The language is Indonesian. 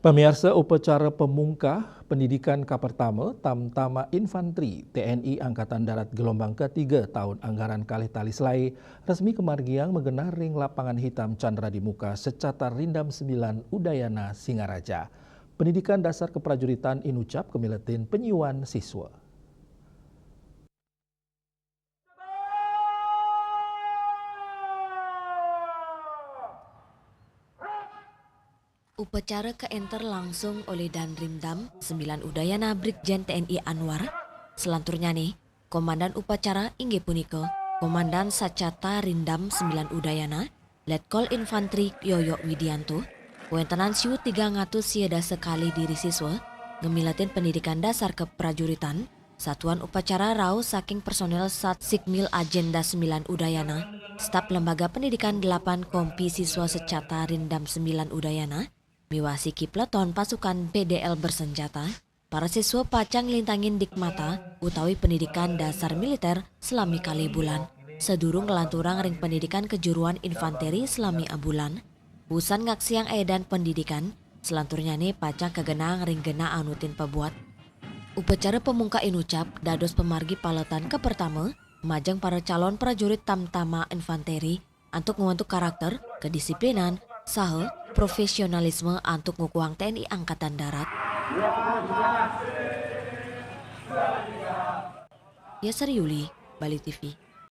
Pemirsa upacara pemungkah pendidikan Kapertama Tamtama Infantri TNI Angkatan Darat gelombang ketiga tahun anggaran kalih tali selai resmi kemargiang menggenar ring lapangan hitam Chandra di muka secata Rindam 9 Udayana Singaraja. Pendidikan dasar keprajuritan inucap kemiletin penyuan siswa. Upacara ke-enter langsung oleh Danrimdam 9 Udayana Brigjen TNI Anwar. Selanturnya nih, Komandan Upacara inggih punika Komandan Sacata Rindam 9 Udayana, Letkol Infantri Yoyo Widianto, Kuentenan Siu 300 sieda sekali diri siswa, ngemilatin pendidikan dasar keprajuritan, Satuan Upacara Rau saking personel Sat Sikmil Agenda 9 Udayana, Staf Lembaga Pendidikan 8 Kompi Siswa Secata Rindam 9 Udayana, miwasi kipleton pasukan PDL bersenjata, para siswa pacang lintangin dikmata utawi pendidikan dasar militer selami kali bulan. Sedurung ngelanturang ring pendidikan kejuruan infanteri selami abulan. Busan ngaksiang edan pendidikan, selanturnya nih pacang kegenang ring gena anutin pebuat. Upacara pemungka inucap dados pemargi paletan ke pertama, majang para calon prajurit Tamtama Infanteri untuk membentuk karakter, kedisiplinan, saha, profesionalisme untuk ngukuang TNI Angkatan Darat. Yasar Yuli, Bali TV.